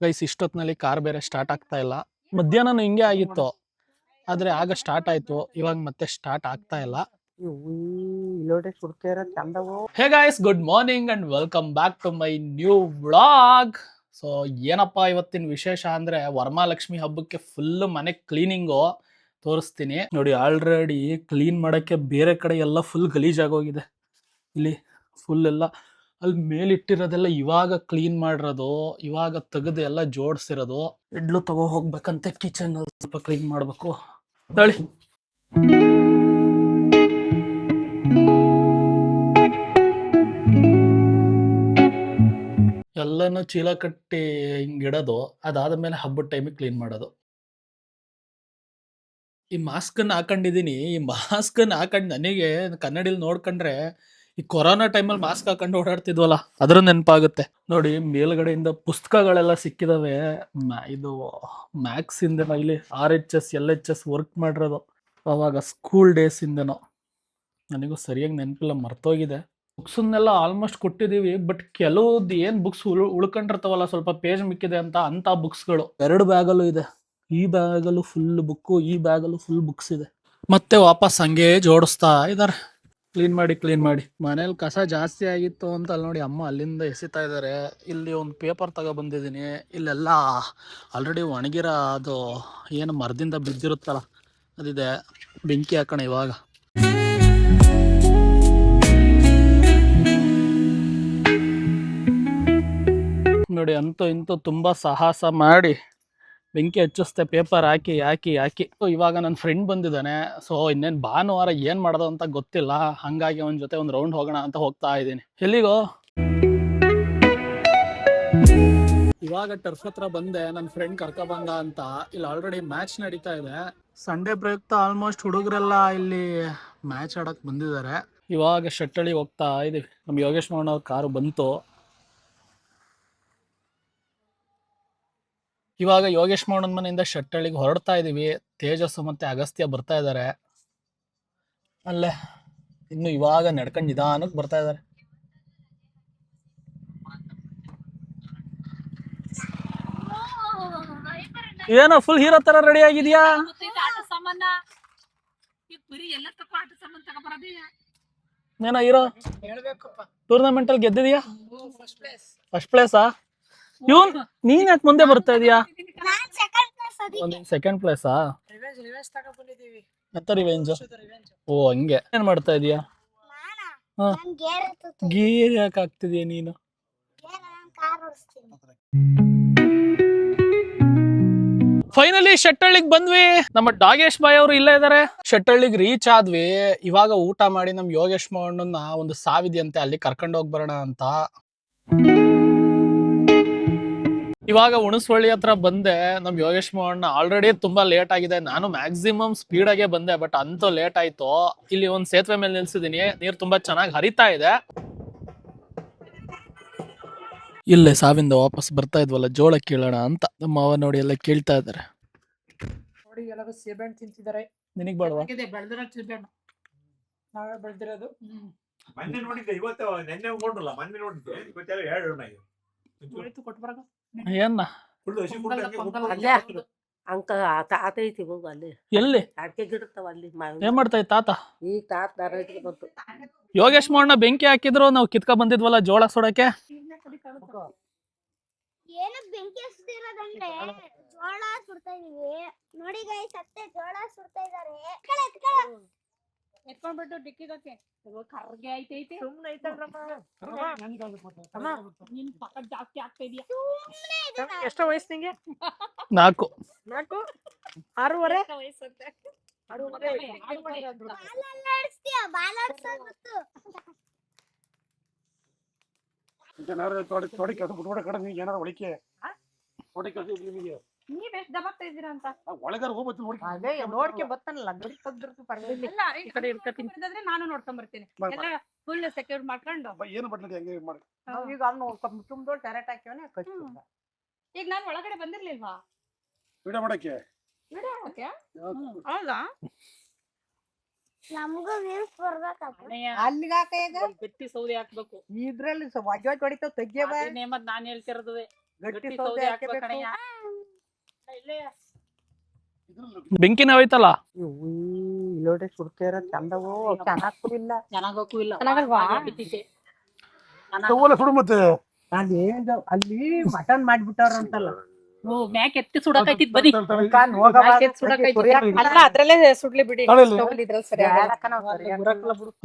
Guys ಇಷ್ಟೊತ್ತಿನಲ್ಲಿ car ಬೇರೆ start ಆಗ್ತಾ ಇಲ್ಲ. ಮಧ್ಯಾಹ್ನ ಹಿಂಗೆ ಆಗಿತ್ತು, ಆದ್ರೆ ಆಗ ಸ್ಟಾರ್ಟ್ ಆಯ್ತು, ಇವಾಗ ಮತ್ತೆ ಸ್ಟಾರ್ಟ್ ಆಗ್ತಾ ಇಲ್ಲ. Hey guys, good morning and welcome back to my new vlog. So ಏನಪ್ಪಾ ಇವತ್ತಿನ ವಿಶೇಷ ಅಂದ್ರೆ ವರಮಹಾಲಕ್ಷ್ಮಿ ಹಬ್ಬಕ್ಕೆ ಫುಲ್ ಮನೆ ಕ್ಲೀನಿಂಗು ತೋರಿಸ್ತೀನಿ ನೋಡಿ. ಆಲ್ರೆಡಿ ಕ್ಲೀನ್ ಮಾಡಕ್ಕೆ ಬೇರೆ ಕಡೆ ಎಲ್ಲ ಫುಲ್ ಗಲೀಜಾಗೋಗಿದೆ. ಇಲ್ಲಿ ಫುಲ್ ಎಲ್ಲ ಅಲ್ಲಿ ಮೇಲಿಟ್ಟಿರೋದೆಲ್ಲ ಇವಾಗ ಕ್ಲೀನ್ ಮಾಡಿರೋದು, ಇವಾಗ ತೆಗೆದು ಎಲ್ಲ ಜೋಡಿಸಿರೋದು. ಇಡ್ಲು ತಗೋ ಹೋಗ್ಬೇಕಂತೆ, ಕಿಚನ್ ಸ್ವಲ್ಪ ಕ್ಲೀನ್ ಮಾಡ್ಬೇಕು ತಳಿ. ಎಲ್ಲನೂ ಚೀಲ ಕಟ್ಟಿ ಹಿಂಗಿಡೋದು, ಅದಾದ್ಮೇಲೆ ಹಬ್ಬದ ಟೈಮಿಗೆ ಕ್ಲೀನ್ ಮಾಡೋದು. ಈ ಮಾಸ್ಕ್ ಅನ್ನ ಹಾಕೊಂಡಿದೀನಿ, ಈ ಮಾಸ್ಕ್ ಅನ್ನ ಹಾಕೊಂಡು ನನಗೆ ಕನ್ನಡಿಲಿ ನೋಡ್ಕೊಂಡ್ರೆ ಈ ಕೊರೋನಾ ಟೈಮಲ್ಲಿ ಮಾಸ್ಕ್ ಹಾಕೊಂಡು ಓಡಾಡ್ತಿದ್ವಲ್ಲ ಅದ್ರ ನೆನಪಾಗುತ್ತೆ ನೋಡಿ. ಮೇಲ್ಗಡೆಯಿಂದ ಪುಸ್ತಕಗಳೆಲ್ಲ ಸಿಕ್ಕಿದಾವೆ. ಇದು ಮ್ಯಾಕ್ಸ್ ಇಂದನೋ, ಇಲ್ಲಿ RHS LHS ವರ್ಕ್ ಮಾಡಿರೋದು ಅವಾಗ ಸ್ಕೂಲ್ ಡೇಸ್ ಇಂದನೋ. ನನಗೂ ಸರಿಯಾಗಿ ನೆನಪಿಲ್ಲ, ಮರ್ತೋಗಿದೆ. ಬುಕ್ಸನ್ನೆಲ್ಲ ಆಲ್ಮೋಸ್ಟ್ ಕೊಟ್ಟಿದೀವಿ, ಬಟ್ ಕೆಲವ್ದು ಏನ್ ಬುಕ್ಸ್ ಉಳ್ಕೊಂಡಿರ್ತಾವಲ್ಲ, ಸ್ವಲ್ಪ ಪೇಜ್ ಮಿಕ್ಕಿದೆ ಅಂತ ಬುಕ್ಸ್ಗಳು 2 ಬ್ಯಾಗಲ್ಲೂ ಇದೆ. ಈ ಬ್ಯಾಗಲ್ಲೂ ಫುಲ್ ಬುಕ್, ಈ ಬ್ಯಾಗಲ್ಲೂ ಫುಲ್ ಬುಕ್ಸ್ ಇದೆ. ಮತ್ತೆ ವಾಪಸ್ ಹಂಗೆ ಜೋಡಿಸ್ತಾ ಇದಾರೆ, ಕ್ಲೀನ್ ಮಾಡಿ. ಮನೇಲಿ ಕಸ ಜಾಸ್ತಿ ಆಗಿತ್ತು ಅಂತ ಅಲ್ಲಿ ನೋಡಿ ಅಮ್ಮ ಅಲ್ಲಿಂದ ಎಸಿತಾ ಇದಾರೆ. ಇಲ್ಲಿ ಒಂದು ಪೇಪರ್ ತಗೋ ಬಂದಿದ್ದೀನಿ. ಇಲ್ಲೆಲ್ಲ ಆಲ್ರೆಡಿ ಒಣಗಿರೋ ಅದು ಏನು ಮರದಿಂದ ಬಿದ್ದಿರುತ್ತಲ್ಲ ಅದಿದೆ, ಬೆಂಕಿ ಹಾಕೋಣ ಇವಾಗ. ನೋಡಿ ಅಂತೂ ಇಂತೂ ತುಂಬಾ ಸಾಹಸ ಮಾಡಿ ಬೆಂಕಿ ಹಚ್ಚಿಸ್ತೆ, ಪೇಪರ್ ಹಾಕಿ. ಇವಾಗ ನನ್ನ ಫ್ರೆಂಡ್ ಬಂದಿದ್ದಾನೆ. ಸೊ ಇನ್ನೇನು ಭಾನುವಾರ ಏನ್ ಮಾಡೋದು ಅಂತ ಗೊತ್ತಿಲ್ಲ, ಹಂಗಾಗಿ ಅವನ ಜೊತೆ ಒಂದು ರೌಂಡ್ ಹೋಗೋಣ ಅಂತ ಹೋಗ್ತಾ ಇದ್ದೀನಿ. ಎಲ್ಲಿಗೋ ಇವಾಗ ಟರ್ಫ್ ಹತ್ರ ಬಂದೆ, ನನ್ನ ಫ್ರೆಂಡ್ ಕರ್ಕೊಬಂದ ಅಂತ. ಇಲ್ಲಿ ಆಲ್ರೆಡಿ ಮ್ಯಾಚ್ ನಡೀತಾ ಇದೆ. ಸಂಡೇ ಪ್ರಯುಕ್ತ ಆಲ್ಮೋಸ್ಟ್ ಹುಡುಗರೆಲ್ಲ ಇಲ್ಲಿ ಮ್ಯಾಚ್ ಆಡಕ್ ಬಂದಿದ್ದಾರೆ. ಇವಾಗ ಶೆಟ್ಟಳ್ಳಿ ಹೋಗ್ತಾ ಇದೀವಿ. ನಮ್ ಯೋಗೇಶ್ ಮೋಹನ್ ಅವ್ರ ಕಾರು ಬಂತು. ಇವಾಗ ಯೋಗೇಶ್ ಮೋಹನ್ ಮನೆಯಿಂದ ಶೆಟ್ಟಳ್ಳಿಗೆ ಹೊರಡ್ತಾ ಇದೀವಿ. ತೇಜಸ್ಸು ಮತ್ತೆ ಅಗಸ್ತ್ಯ ಬರ್ತಾ ಇದಾರೆ. ಅಲ್ಲೇ ಇನ್ನು ಇವಾಗ ನಡ್ಕೊಂಡು ನಿಧಾನಕ್ಕೆ ಬರ್ತಾ ಇದಾರೆ. ಏನೋ ಫುಲ್ ಹೀರೋ ತರ ರೆಡಿ ಆಗಿದ್ಯಾ? ಏನೋ ಹೀರೋ ಟೂರ್ನಮೆಂಟ್ ಅಲ್ಲಿ ಗೆದ್ದಿದ್ಯಾ? ಫಸ್ಟ್ ಪ್ಲೇಸಾ? ಇವನ್ ನೀನ್ ಯಾಕೆ ಮುಂದೆ ಬರ್ತಾ ಇದೀಯಾ? ಸೆಕೆಂಡ್ ಪ್ಲೇಸಾ? ಎಂತ ರಿವೆಂಜ್? ಓ ಹಂಗೆ. ಏನ್ ಮಾಡ್ತಾ ಇದೀಯಾ? ಗೀರ್ ಯಾಕೆ ಆಗ್ತಿದೀಯ ನೀನು? ಫೈನಲಿ ಶೆಟ್ಟಳ್ಳಿಗೆ ಬಂದ್ವಿ. ನಮ್ಮ ಡಾಗೇಶ್ ಬಾಯ್ ಅವರು ಇಲ್ಲೇ ಇದಾರೆ. ಶೆಟ್ಟಳ್ಳಿಗೆ ರೀಚ್ ಆದ್ವಿ. ಇವಾಗ ಊಟ ಮಾಡಿ ನಮ್ ಯೋಗೇಶ್ ಮೋಹನ್ನ ಒಂದು ಸಾವಿದೆಯಂತೆ, ಅಲ್ಲಿ ಕರ್ಕೊಂಡು ಹೋಗಿ ಬರೋಣ ಅಂತ. ಇವಾಗ ಹುಣಸವಳ್ಳಿ ಹತ್ರ ಬಂದೆ. ನಮ್ ಯೋಗೇಶ್ ಮೋಹನ್ ಆಲ್ರೆಡಿ ತುಂಬಾ ಲೇಟ್ ಆಗಿದೆ. ನಾನು ಮ್ಯಾಕ್ಸಿಮಮ್ ಸ್ಪೀಡ್ ಆಗೇ ಬಂದೆ, ಬಟ್ ಅಂತೂ ಲೇಟ್ ಆಯ್ತು. ಇಲ್ಲಿ ಒಂದ್ ಸೇತುವೆ ಮೇಲೆ ನಿಲ್ಸಿದೀನಿ, ನೀರ್ ತುಂಬಾ ಚೆನ್ನಾಗಿ ಹರಿತಾ ಇದೆ. ಇಲ್ಲೇ ಸಾವಿಂದ ವಾಪಸ್ ಬರ್ತಾ ಇದ್ವಲ್ಲ, ಜೋಳ ಕೀಳೋಣ ಅಂತ ನಮ್ಮ ಮಾವ ನೋಡಿ ಎಲ್ಲ ಕೇಳ್ತಾ ಇದಾರೆ. ನೋಡಿ ಎಲ್ಲರೂ ಸೇಬೆಹಣ್ಣು ತಿಂತಿದ್ದಾರೆ. ನಿನಗ್ ಬೇಡವಾ? ನಾವೇ ಬೆಳೆದಿರೋದು. ಮೊನ್ನೆ ನೋಡಿದ್ದೆ, ಇವತ್ತು ನೆನ್ನೆ ನೋಡಲ್ಲ. ಮೊನ್ನೆ ನೋಡಿದ್ದೆ, ಇವತ್ತೆಲ್ಲ ಹೇಳೋಣ. ಏನ್ನ ಅಂಕ ತಾತ ಐತಿ ಹೋಗು ಅಲ್ಲಿ. ಎಲ್ಲಿ ಅಡಿಕೆ ಗಿಡತ್ತವ ಅಲ್ಲಿ. ಏನ್ ಮಾಡ್ತಾ ಇತ್ತು ತಾತ? ಈಗ ತಾತ ದಾರ ಬಂತು. ಯೋಗೇಶ್ ಮೋಹನ್ ಬೆಂಕಿ ಹಾಕಿದ್ರು, ನಾವು ಕಿತ್ಕ ಬಂದಿದ್ವಲ್ಲ ಜೋಳ ಸುಡಕ್ಕೆ. ಏನು ಬೆಂಕಿ ಹಚ್ತಿರೋದಂದ್ರೆ ಜೋಳ ಸುಡ್ತಾ ಇದೀವಿ ನೋಡಿ ಗೈಸ್. ಅತ್ತೆ ಜೋಳ ಸುಡ್ತಾ ಇದಾರೆ. ಎತ್ಕೊಂಡ್ಬಿಟ್ಟು ಡಿಕ್ಕಿಗಕ್ಕೆ ಕರ್ಗೆ ಐತೈತೆ. ಸುಮ್ನೆ ಐತಲ್ರಮ್ಮ. ನಿನ್ ಪಕ್ಕ ಜಾಸ್ತಿ ಆಗ್ತಾ ಇದೀಯ. ಎಷ್ಟೋ ವಯಸ್ಸು ನಿಂಗೆ? 4 4 6 ವಯಸ್ಸಂತೆ. ನೀವ್ ಎಷ್ಟ್ ದಬಾಗ್ತಾ ಇದೀರಾ ಅಂತ ಅದೇ ನೋಡ್ಕೆ ಬತ್ತಾನಲ್ಲ ಗಡಿ ತೆಗ್ದಿರ್ತು ಪರವಾಗಿಲ್ಲ. ನಾನು ನೋಡ್ಕೊಂಡ್ ಬರ್ತೀನಿ. ಎಲ್ಲ ಫುಲ್ ಸೆಕ್ಯೂರ್ ಮಾಡ್ಕೊಂಡು ಈಗ ಅವ್ನು ತುಂಬ್ದೋಳ್ ಟೆರೆಟ್ ಹಾಕ್ಯವನೆ ಕಚ್ಚು. ಈಗ ನಾನು ಒಳಗಡೆ ಬಂದಿರ್ಲಿಲ್ವಾ ವಿಡಿಯೋ ಮಾಡಕ್ಕೆ? ವಿಡಿಯೋ ಮಾಡಕ್ಕೆ? ಹೌದಾ? ನಮಗೂ ವ್ಯೂಸ್ ಬರ್ಬೇಕಪ್ಪ. ಅಲ್ಲಿಗೆ ಹಾಕ ಈಗ ಗಟ್ಟಿ ಸೌದೆ ಹಾಕ್ಬೇಕು. ಇದ್ರಲ್ಲಿ ವಜ್ಜ ಹೊಡಿತಾವ್ ತೆಗಿಯವ. ನೇಮದ್ ನಾನ್ ಹೇಳ್ತಿರೋದುವೆ. ಗಟ್ಟಿ ಸೌದೆ ಹಾಕಬೇಕು ಕಣಯ್ಯ. ಬೆಂಕಿನ ಹೋಯ್ತಲ್ಲ. ಇಲ್ಲೋಡೆ ಸುಡ್ತೇರ ಚಂದವೋ ಚೆನ್ನಾಗೂ ಇಲ್ಲ ಚೆನ್ನಾಗಕ್ಕೂ ಇಲ್ಲ. ಚೆನ್ನಾಗಲ್ವಾ? ತಗೋಲೆ ಸುಡು ಮತ್ತೆ. ಅಲ್ಲಿ ಮಟನ್ ಮಾಡ್ಬಿಟ್ಟವ್ರ ಅಂತಲ್ಲ ಓ ಮ್ಯಾಕ್ ಎತ್ತಿ ಸುಡಕೈತಿದ್ ಬರೀ. ಅಲ್ಲ ಅದ್ರಲ್ಲೇ ಸುಡ್ಲಿ ಬಿಡಿ. ತಗೊಳ್ಳಿ. ಇದ್ರಲ್ಲಿ ಸರಿ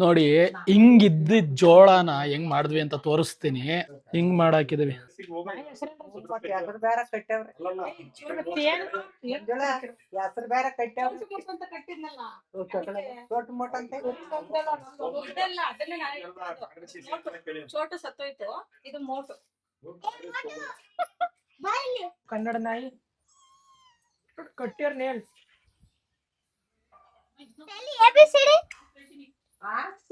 ನೋಡಿ ಹಿಂಗಿದ್ದ ಜೋಳನ ಹೆಂಗ್ ಮಾಡಿದ್ವಿ ಅಂತ ತೋರಿಸ್ತೀನಿ. ಹಿಂಗ್ ಮಾಡಾಕಿದೀವಿ. ಹೆಸರು ಬೇರೆ ಕಟ್ಟವ್ರೆ ಹೆಸರು ಬೇರೆ ಕಟ್ಟವ್ರೆ ದೊಡ್ಡ ಮೊಟ್ಟ ಅಂತ ಚೋಟು ಸತ್ತೋಯ್ತು, ಇದು ಮೋಟು. ಬಾಯಲ್ಲಿ ಕನ್ನಡ ನಾಯಿ ಕಟ್ಟಿಯರ್ ನೇಲ್ ABCD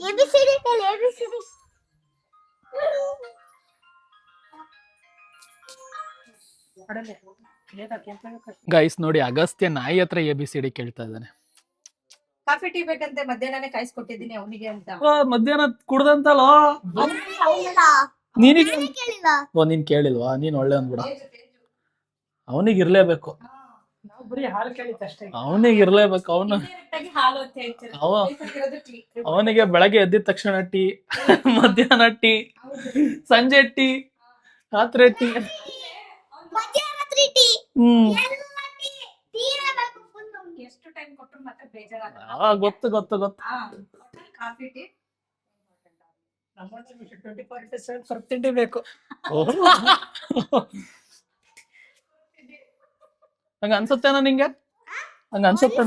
ABCD tell ABCD. Guys ನೋಡಿ ಅಗಸ್ತ್ಯ ನಾಯಿ ಹತ್ರ ABCD ಕೇಳ್ತಾ ಇದ್ದಾನೆ. ಕಾಫಿ ಟೀ ಬೇಕಂತೆ, ಮಧ್ಯಾಹ್ನನೇ ಕಾಯಿಸ್ಕೊಟ್ಟಿದ್ದೀನಿ ಅವನಿಗೆ ಅಂತ. ಮಧ್ಯಾಹ್ನ ಕುಡ್ದಂತಲೋ ನೀನಿಗೆ. ಕೇಳಿಲ್ಲ. ನೀನ್ ಕೇಳಿಲ್ವಾ? ನೀನ್ ಒಳ್ಳೆ ಅಂದ್ಬಿಡ. ಅವನಿಗೆ ಇರ್ಲೇಬೇಕು, ನಾವು ಬರೀ ಹಾಲು ಕೇಳಿತ್ತು ಅಷ್ಟೇ. ಅವನಿಗೆ ಇರ್ಲೇಬೇಕು. ಹಾಲು ಅಂತ ಹೇಳ್ತಾರೆ. ಅವನಿಗೆ ಬೆಳಗ್ಗೆ ಎದ್ದಿದ ತಕ್ಷಣ ಟೀ, ಮಧ್ಯಾಹ್ನ ಟೀ, ಸಂಜೆ ಟೀ, ರಾತ್ರಿ ಟೀ. ಮಧ್ಯರಾತ್ರಿ ಟೀ ಎಲ್ಲ ಟೀ ತೀರಬೇಕು ಫುಲ್. ಎಷ್ಟು ಟೈಮ್ ಕೊಟ್ಟರು ಮತ್ತೆ ಬೇಜಾರಾಗಲ್ಲ. ಗೊತ್ತು ಗೊತ್ತು ಗೊತ್ತು. ಕಾಫಿ ಟೀ ನಮ್ಮಲ್ಲಿ 24 ಸ್ವಲ್ಪ ತಿಂಡಿ ಬೇಕು. ಹಂಗ ಅನ್ಸುತ್ತೇನ ನಿಂಗೆ? ಹಂಗ ಅನ್ಸುತ್ತೆ?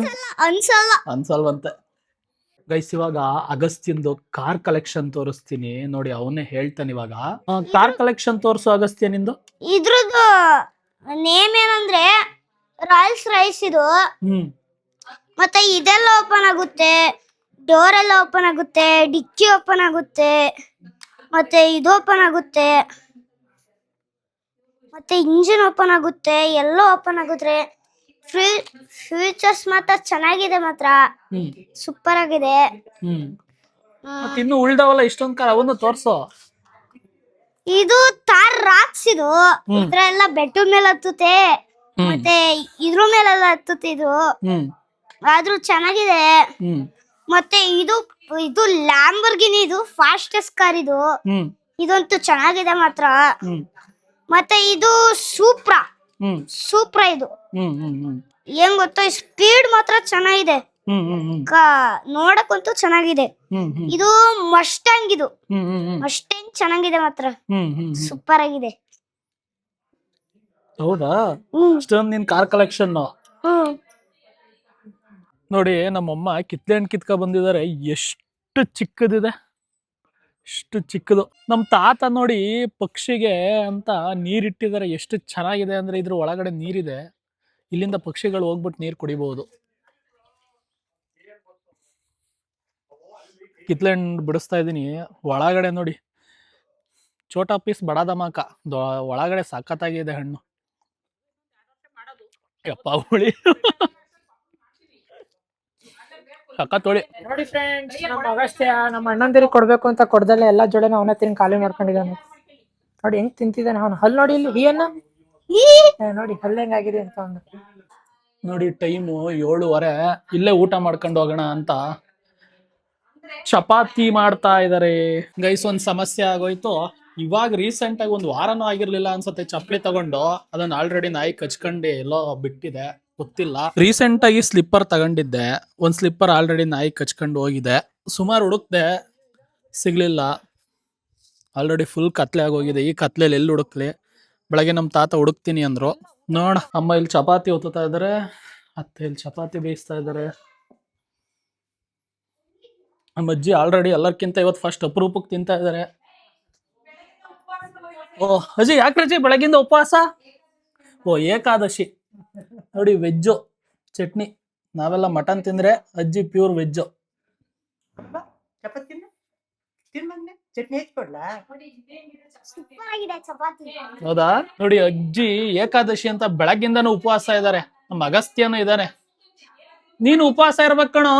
ಅನ್ಸಲ್ಲ. ಅನ್ಸಲ್ವಂತೆ. ಗೈಸ್ ಇವಾಗ ಅಗಸ್ತ್ಯಂದು ಕಾರ್ ಕಲೆಕ್ಷನ್ ತೋರಿಸ್ತೀನಿ ನೋಡಿ. ಅವನೇ ಹೇಳ್ತಾನೆ ಇವಾಗ. ಕಾರ್ ಕಲೆಕ್ಷನ್ ತೋರಿಸು ಅಗಸ್ತ್ಯ ನಿಂದು. ಇದ್ರದ್ದು ನೇಮ್ ಏನಂದ್ರೆ ರಾಯಲ್ಸ್ ರೈಸ್ ಇದು. ಮತ್ತೆ ಇದೆಲ್ಲ ಓಪನ್ ಆಗುತ್ತೆ, ಡೋರ್ ಎಲ್ಲ ಓಪನ್ ಆಗುತ್ತೆ, ಡಿಕ್ಕಿ ಓಪನ್ ಆಗುತ್ತೆ, ಮತ್ತೆ ಇದು ಓಪನ್ ಆಗುತ್ತೆ, ಮತ್ತೆ ಇಂಜಿನ್ ಓಪನ್ ಆಗುತ್ತೆ, ಎಲ್ಲ ಓಪನ್ ಆಗುತ್ತೆ. ಫ್ಯೂಚರ್ಸ್ ಮಾತ್ರ ಚೆನ್ನಾಗಿದೆ, ಮಾತ್ರ ಸೂಪರ್ ಆಗಿದೆ. ಇನ್ನು ಉಳ್ದವಲ್ಲ ಇಷ್ಟೊಂದ್ ಕಾರ್, ಅವನು ತೋರ್ಸು. ಇದು ತಾರ್ ರಾಕ್ಸ್ ಇದು. ಇದ್ರೆಲ್ಲ ಬೆಟ್ಟ ಮೇಲೆ ಹತ್ತುತ್ತೆ, ಮತ್ತೆ ಇದ್ರ ಮೇಲೆಲ್ಲ ಹತ್ತುತ್ತೆ ಇದು. ಆದ್ರೂ ಚೆನ್ನಾಗಿದೆ. ಮತ್ತೆ ಇದು ಇದು ಲ್ಯಾಂಬರ್ಗಿನಿ, ಇದು ಫಾಸ್ಟೆಸ್ಟ್ ಕಾರ್ ಇದು. ಇದಂತೂ ಚೆನ್ನಾಗಿದೆ ಮಾತ್ರ. ಮತ್ತೆ ಇದು ಸೂಪ್ರಾ ಇದು. ಏನ್ ಗೊತ್ತಾ, ಸ್ಪೀಡ್ ಮಾತ್ರ ಚೆನ್ನಾಗಿದೆ, ನೋಡಕ್ಕಂತೂ ಚೆನ್ನಾಗಿದೆ. ಇದು ಮಸ್ಟ್ಯಾಂಗ್, ಇದು ಮಸ್ಟ್ಯಾಂಗ್ ಚೆನ್ನಾಗಿದೆ ಮಾತ್ರ, ಸೂಪರ್ ಆಗಿದೆ. ಹೌದಾ? ಇಷ್ಟೊಂದು ನಿನ್ ಕಾರ್ ಕಲೆಕ್ಷನ್ ನೋಡಿ. ನಮ್ಮಮ್ಮ ಕಿತ್ಲೆ ಹಣ್ಣು ಕಿತ್ಕ ಬಂದಿದ್ದಾರೆ. ಎಷ್ಟು ಚಿಕ್ಕದಿದೆ, ಎಷ್ಟು ಚಿಕ್ಕದು. ನಮ್ ತಾತ ನೋಡಿ ಪಕ್ಷಿಗೆ ಅಂತ ನೀರಿಟ್ಟಿದ್ದಾರೆ. ಎಷ್ಟು ಚೆನ್ನಾಗಿದೆ ಅಂದ್ರೆ ಇದ್ರ ಒಳಗಡೆ ನೀರಿದೆ. ಇಲ್ಲಿಂದ ಪಕ್ಷಿಗಳು ಹೋಗ್ಬಿಟ್ಟು ನೀರು ಕುಡಿಬಹುದು. ಕಿತ್ಲೆ ಹಣ್ಣು ಬಿಡಿಸ್ತಾ ಇದೀನಿ. ಒಳಗಡೆ ನೋಡಿ ಚೋಟಾ ಪೀಸ್ ಬಡಾ ಧಮಾಕ. ಒಳಗಡೆ ಸಖತ್ತಾಗಿದೆ ಹಣ್ಣು. ಯಪ್ಪ ಹುಳಿ ಸಖತ್ತೋಳಿ. ನೋಡಿ ಫ್ರೆಂಡ್ಸ್, ನಮ್ಮ ಅಗಸ್ತ್ಯ ನಮ್ಮ ಅಣ್ಣಂದಿರಿಗೆ ಕೊಡ್ಬೇಕು ಅಂತ ಕೊಡ್ದಲ್ಲ ಎಲ್ಲಾ ಜೋಳನ ಅವನ ತಿನ್ ಖಾಲಿ ಮಾಡ್ಕೊಂಡಿದ್ದಾನೆ. ನೋಡಿ ಹೆಂಗ್ ತಿಂತಿದ್ದಾನೆ ಅವನು. ಹಲ್ ನೋಡಿ ಇಲ್ಲಿ ಹಿಯನ್ನ ನೋಡಿ ಹಲ್ಲು ಹೆಂಗಾಗಿದೆ ಅಂತ ಅವನು. ನೋಡಿ ಟೈಮು 7:30. ಇಲ್ಲೇ ಊಟ ಮಾಡ್ಕೊಂಡು ಹೋಗೋಣ ಅಂತ ಚಪಾತಿ ಮಾಡ್ತಾ ಇದಾರೆ. ಗೈಸ್ ಒಂದ್ ಸಮಸ್ಯೆ ಆಗೋಯ್ತು. ಇವಾಗ ರೀಸೆಂಟ್ ಆಗಿ 1 ವಾರನೂ ಆಗಿರ್ಲಿಲ್ಲ ಅನ್ಸತ್ತೆ, ಚಪ್ಪಲಿ ತಗೊಂಡು ಅದನ್ನ ಆಲ್ರೆಡಿ ನಾಯಿ ಕಚ್ಕೊಂಡು ಎಲ್ಲೋ ಬಿಟ್ಟಿದೆ, ಗೊತ್ತಿಲ್ಲ. ರೀಸೆಂಟ್ ಆಗಿ ಸ್ಲಿಪ್ಪರ್ ತಗೊಂಡಿದ್ದೆ. ಒಂದ್ ಸ್ಲಿಪ್ಪರ್ ಆಲ್ರೆಡಿ ನಾಯಿ ಕಚ್ಕೊಂಡು ಹೋಗಿದೆ. ಸುಮಾರು ಹುಡುಕ್ದೆ, ಸಿಗ್ಲಿಲ್ಲ. ಆಲ್ರೆಡಿ ಫುಲ್ ಕತ್ಲೆ ಆಗೋಗಿದೆ. ಈ ಕತ್ಲೆಯಲ್ಲಿ ಎಲ್ಲಿ ಹುಡುಕ್ಲಿ? ಬೆಳಗ್ಗೆ ನಮ್ಮ ತಾತ ಹುಡುಕ್ತೀನಿ ಅಂದ್ರು. ನೋಡ, ಅಮ್ಮ ಇಲ್ಲಿ ಚಪಾತಿ ಒತ್ತುತ್ತಾ ಇದಾರೆ, ಅತ್ತೆ ಇಲ್ಲಿ ಚಪಾತಿ ಬೇಯಿಸ್ತಾ ಇದಾರೆ. ನಮ್ಮ ಅಜ್ಜಿ ಆಲ್ರೆಡಿ ಎಲ್ಲರ್ಕಿಂತ ಇವತ್ತು ಫಸ್ಟ್ ಅಪರೂಪಕ್ಕೆ ತಿಂತಾ ಇದಾರೆ. ಓ ಅಜ್ಜಿ, ಯಾಕೆ ಅಜ್ಜಿ ಬೆಳಗಿಂದ ಉಪವಾಸ? ಓ ಏಕಾದಶಿ. ನೋಡಿ ವೆಜ್ಜು ಚಟ್ನಿ. ನಾವೆಲ್ಲ ಮಟನ್ ತಿಂದ್ರೆ ಅಜ್ಜಿ ಪ್ಯೂರ್ ವೆಜ್ಜು. ಚಪಾತಿ ಚಟ್ನಿ ಹೆಚ್ಚಿಕೊಡ್ಲಾ? ಸೂಪರ್ ಆಗಿದೆ ಚಪಾತಿ. ಹೌದಾ? ನೋಡಿ ಅಜ್ಜಿ ಏಕಾದಶಿ ಅಂತ ಬೆಳಗ್ಗಿಂದನೂ ಉಪವಾಸ ಇದಾರೆ. ನಮ್ಮ ಅಗಸ್ತ್ಯನೂ ಇದಾನೆ. ನೀನು ಉಪವಾಸ ಇರ್ಬೇಕು ಕಣೋ.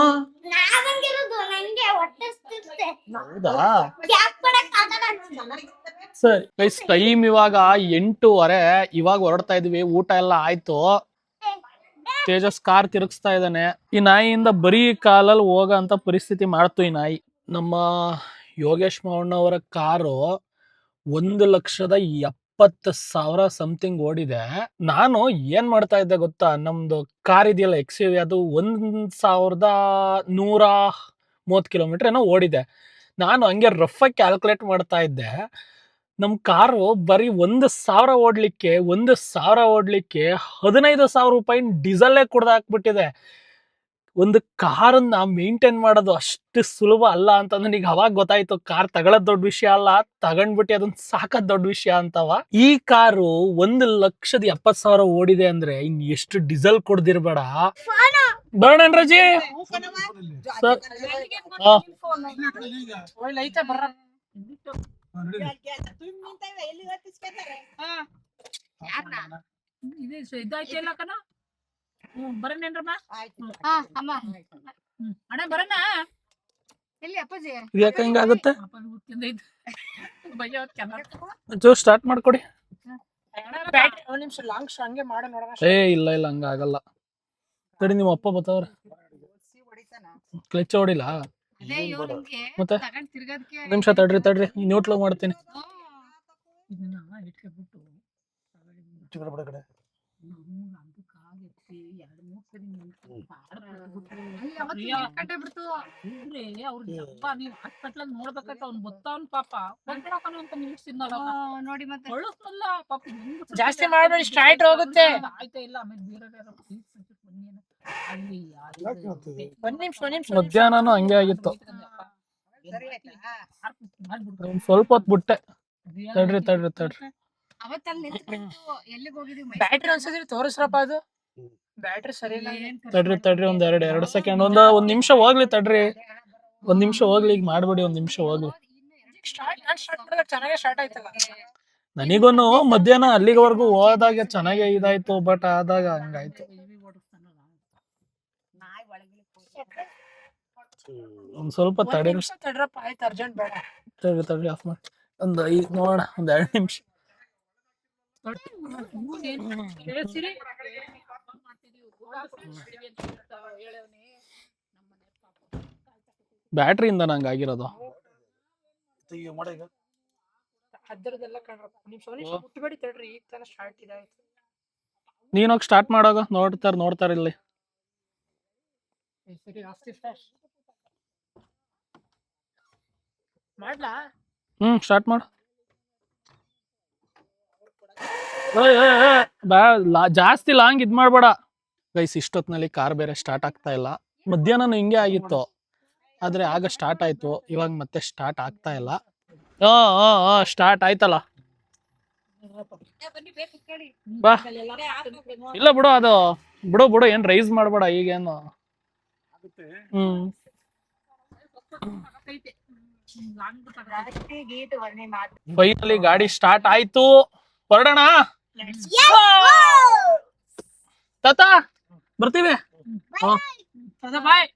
ನಾವಂಗಿರೋದು ನಂಗೆ ಹೊಟ್ಟೆ ಹಸ್ತಿರುತ್ತೆ. ಹೌದಾ? ಯಾಕ್ ಕೊಡಕ್ ಆಗಲ್ಲ? ಸರಿ ಗೈಸ್, ಟೈಮ್ ಇವಾಗ 8:30. ಇವಾಗ ಹೊರಡ್ತಾ ಇದೀವಿ, ಊಟ ಎಲ್ಲ ಆಯ್ತು. ತೇಜಸ್ ಕಾರ್ ತಿರುಗಿಸ್ತಾ ಇದ್ದಾನೆ. ಈ ನಾಯಿಯಿಂದ ಬರೀ ಕಾಲಲ್ಲಿ ಹೋಗೋ ಅಂತ ಪರಿಸ್ಥಿತಿ ಮಾಡ್ತು ಈ ನಾಯಿ. ನಮ್ಮ ಯೋಗೇಶ್ ಮಾವಣ್ಣವರ ಕಾರು 1,70,000 ಸಮಥಿಂಗ್ ಓಡಿದೆ. ನಾನು ಏನ್ ಮಾಡ್ತಾ ಇದ್ದೆ ಗೊತ್ತಾ, ನಮ್ದು ಕಾರ್ ಇದೆಯಲ್ಲ XUV, ಅದು 1,130 ಕಿಲೋಮೀಟರ್ ಏನೋ ಓಡಿದೆ. ನಾನು ಹಂಗೆ ರಫ್ ಆಗಿ ಕ್ಯಾಲ್ಕುಲೇಟ್ ಮಾಡ್ತಾ ಇದ್ದೆ. ನಮ್ ಕಾರು ಬರೀ 1,000 ಓಡ್ಲಿಕ್ಕೆ 15,000 ರೂಪಾಯಿ ಡೀಸೆಲ್ಲೇ ಕುಡ್ದು ಹಾಕ್ಬಿಟ್ಟಿದೆ. ಒಂದು ಕಾರನ್ನ ಮೇಂಟೈನ್ ಮಾಡೋದು ಅಷ್ಟು ಸುಲಭ ಅಲ್ಲ ಅಂತ ನನಗೆ ಅವಾಗ ಗೊತ್ತಾಯ್ತು. ಕಾರ್ ತಗೊಳ್ಳೋದ್ ದೊಡ್ಡ ವಿಷಯ ಅಲ್ಲ, ತಗೊಂಡ್ಬಿಟ್ಟು ಅದನ್ನ ಸಾಕೋದ್ ದೊಡ್ಡ ವಿಷಯ ಅಂತವ. ಈ ಕಾರು 1,70,000 ಓಡಿದೆ ಅಂದ್ರೆ ಇನ್ ಎಷ್ಟು ಡೀಸೆಲ್ ಕುಡ್ದಿರ್ಬೇಡ. ಬರೋಣ ರಜಿ ಸರ್. ಇದಾಯ್ತಿಲ್ಲ ಕಣ. ಬರೋಣೇನ್ರಮ್ಮ? ಅಣ್ಣ ಬರೋಣ. ಎಲ್ಲಿ ಅಪ್ಪಾಜಿ? ಯಾಕೆ ಹಿಂಗಾಗುತ್ತೆ? ಸ್ಟಾರ್ಟ್ ಮಾಡ್ಕೊಡಿ. ಒಂದ್ ನಿಮಿಷ ಲಾಂಗ್ ಹಂಗೆ ಮಾಡೋ ನೋಡೋಣ. ಇಲ್ಲ ಹಂಗಾಗಲ್ಲ. ತಡಿ, ನಿಮ್ಮ ಅಪ್ಪ ಬತ್ತವ್ರೆ. ಕ್ಲಚ್ ಹೊಡಿಲ್ಲ ಮತ್ತೆ? ನಿಮಿಷ ತಡ್ರಿ, ನ್ಯೂಟ್ಲ ಮಾಡ್ತೀನಿ. ನೋಡಿ ಮತ್ತೆ ಜಾಸ್ತಿ ಮಾಡ್ಬೇಡಿ, ಸ್ಟ್ರೈಟ್ ಹೋಗುತ್ತೆ. ಒಂದ್ ನಿಮಿಷ ಮಧ್ಯಾಹ್ನನೂ ಹಂಗೆ ಆಗಿತ್ತು. ಸ್ವಲ್ಪ ಹೊತ್ತು ಬಿಟ್ಟೆ. ತಡ್ರಿ. ಬ್ಯಾಟ್ರಿ ಒಂದ್ಸತಿ ತೋರಿಸ್ರಪ್ಪ, ಅದು ಬ್ಯಾಟ್ರಿ ಸರಿ ಇಲ್ಲ. ತಡ್ರಿ ಒಂದ್ 2 ಸೆಕೆಂಡ್, ಒಂದ್ ನಿಮಿಷ ಹೋಗ್ಲಿ. ತಡ್ರಿ, ಒಂದ್ ನಿಮಿಷ ಹೋಗ್ಲಿ. ಈಗ ಮಾಡ್ಬಿಡಿ, ಒಂದ್ ನಿಮಿಷ ಹೋಗ್ಲಿ. ಚೆನ್ನಾಗಿ ಸ್ಟಾರ್ಟ್ ಆಯ್ತಲ್ಲ. ನನಗೂನು ಮಧ್ಯಾಹ್ನ ಅಲ್ಲಿವರೆಗೂ ಹೋದಾಗ ಚೆನ್ನಾಗೆ ಇದಾಯ್ತು, ಬಟ್ ಆದಾಗ ಹಂಗಾಯ್ತು. ಒಂದ್ ಸ್ವಲ್ಪ ತಡ್ರಿ. ತಡ್ರಪ್ಪ, ಆಯ್ತು, ಅರ್ಜೆಂಟ್ ಬೇಡ. ತಡ್ರಿ ಆಫ್ ಮಾಡಿ. ಒಂದ್ 5 ನೋಡೋಣ, ಒಂದ್ 2 ನಿಮಿಷ. ಬ್ಯಾಟ್ರಿಯಿಂದ ನಂಗೆ ಆಗಿರೋದು. ಅದರದೆಲ್ಲ ಕಣ್ರಪ್ಪ, ನಿಮಿಷ ಮುಟ್ಬೇಡಿ, ತಡ್ರಿ. ಈಗ ತಾನ ಸ್ಟಾರ್ಟ್ ಇದಾಯ್ತು. ನೀನೋಗಿ ಸ್ಟಾರ್ಟ್ ಮಾಡೋಗ. ನೋಡ್ತಾರ ಇಲ್ಲಿ. ಸರಿ, ಅಷ್ಟೇ ಫ್ಲಾಶ್ ಮಾಡ್ಲಾ? ಸ್ಟಾರ್ಟ್ ಮಾಡು. ಜಾಸ್ತಿ ಲಾಂಗ್ ಇದ್ ಮಾಡ್ಬೇಡ ಗೈಸ್. ಇಷ್ಟೊತ್ನಲ್ಲಿ ಕಾರ್ ಬೇರೆ ಸ್ಟಾರ್ಟ್ ಆಗ್ತಾ ಇಲ್ಲ. ಮಧ್ಯಾಹ್ನ ಹಿಂಗೆ ಆಗಿತ್ತು, ಆದ್ರೆ ಆಗ ಸ್ಟಾರ್ಟ್ ಆಯ್ತು. ಇವಾಗ ಮತ್ತೆ ಸ್ಟಾರ್ಟ್ ಆಗ್ತಾ ಇಲ್ಲ. ಸ್ಟಾರ್ಟ್ ಆಯ್ತಲ್ಲ. ಬಾ. ಇಲ್ಲ ಬಿಡು, ಅದು ಬಿಡು, ಏನ್ ರೈಸ್ ಮಾಡ್ಬೇಡ ಈಗೇನು. ಫೈನಲಿ ಗಾಡಿ ಸ್ಟಾರ್ಟ್ ಆಯ್ತು. ಹೊರಡೋಣ ತಾತ, ಬರ್ತೀವಿ. ಬಾಯ್.